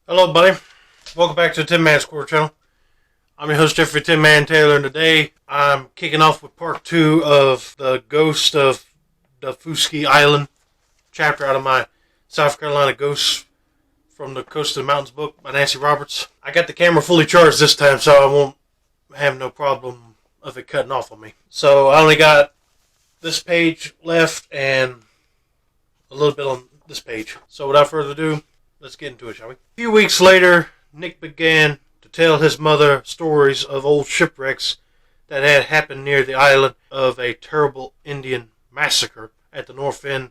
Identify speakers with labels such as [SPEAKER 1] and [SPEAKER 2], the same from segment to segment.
[SPEAKER 1] Hello, buddy. Welcome back to the Tin Man Square channel. I'm your host, Jeffrey Tin Man Taylor, and today I'm kicking off with part 2 of the Ghost of Daufuskie Island chapter out of my South Carolina Ghosts from the Coast of the Mountains book by Nancy Roberts. I got the camera fully charged this time, so I won't have no problem of it cutting off on me. So I only got this page left and a little bit on this page. So without further ado, let's get into it, shall we? A few weeks later, Nick began to tell his mother stories of old shipwrecks that had happened near the island of a terrible Indian massacre at the north end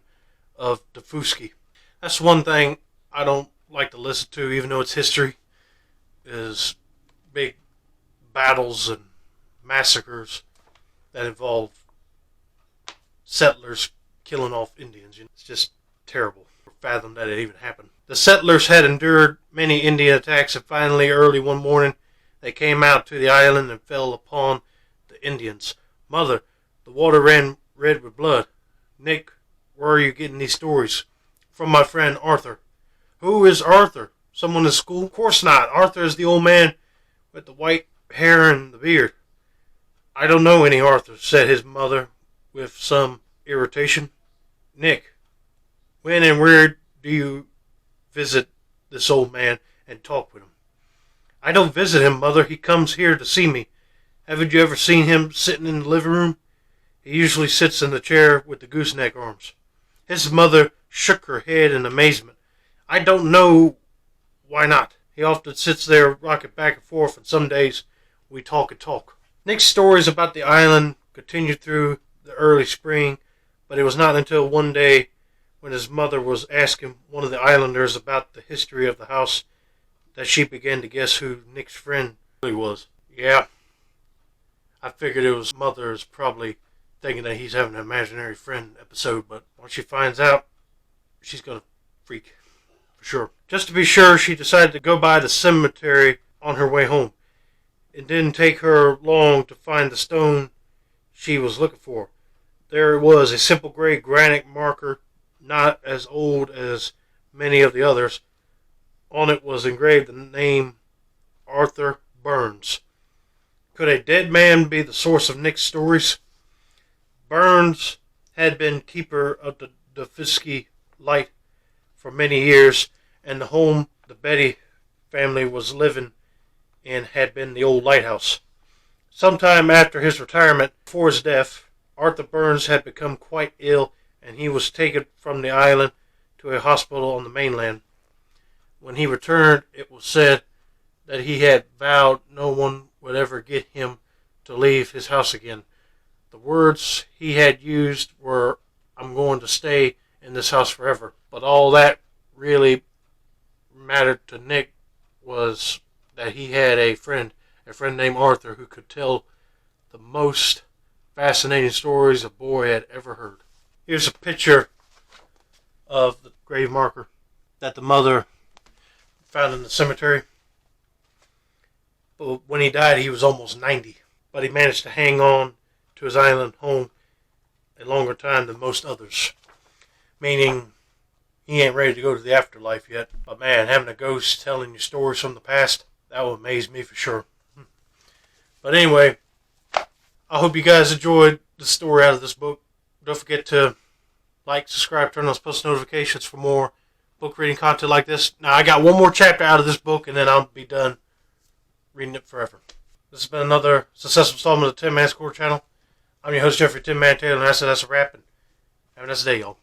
[SPEAKER 1] of Daufuskie. That's one thing I don't like to listen to, even though it's history, is big battles and massacres that involve settlers killing off Indians. It's just terrible to fathom that it even happened. The settlers had endured many Indian attacks, and finally, early one morning, they came out to the island and fell upon the Indians. "Mother, the water ran red with blood." "Nick, where are you getting these stories?" "From my friend Arthur." "Who is Arthur? Someone in school?" "Of course not. Arthur is the old man with the white hair and the beard." "I don't know any Arthur," said his mother with some irritation. "Nick, when and where do you visit this old man and talk with him?" "I don't visit him, Mother. He comes here to see me. Haven't you ever seen him sitting in the living room? He usually sits in the chair with the gooseneck arms." His mother shook her head in amazement. "I don't know why not. He often sits there rocking back and forth, and some days we talk and talk." Nick's stories about the island continued through the early spring, but it was not until one day when his mother was asking one of the islanders about the history of the house that she began to guess who Nick's friend really was. "Yeah, I figured it was mother's probably thinking that he's having an imaginary friend episode, but once she finds out, she's going to freak, for sure." Just to be sure, she decided to go by the cemetery on her way home. It didn't take her long to find the stone she was looking for. There it was, a simple gray granite marker, not as old as many of the others. On it was engraved the name Arthur Burns. Could a dead man be the source of Nick's stories? Burns had been keeper of the Daufuskie light for many years, and the home the Betty family was living in had been the old lighthouse. Sometime after his retirement, before his death, Arthur Burns had become quite ill, and he was taken from the island to a hospital on the mainland. When he returned, it was said that he had vowed no one would ever get him to leave his house again. The words he had used were, "I'm going to stay in this house forever." But all that really mattered to Nick was that he had a friend named Arthur, who could tell the most fascinating stories a boy had ever heard. Here's a picture of the grave marker that the mother found in the cemetery. But when he died, he was almost 90. But he managed to hang on to his island home a longer time than most others. Meaning, he ain't ready to go to the afterlife yet. But man, having a ghost telling you stories from the past, that would amaze me for sure. But anyway, I hope you guys enjoyed the story out of this book. Don't forget to like, subscribe, turn on those post notifications for more book reading content like this. Now, I got one more chapter out of this book, and then I'll be done reading it forever. This has been another successful installment of the Tin Man Square channel. I'm your host, Jeffrey Tin Man Taylor, and that's a wrap. And have a nice day, y'all.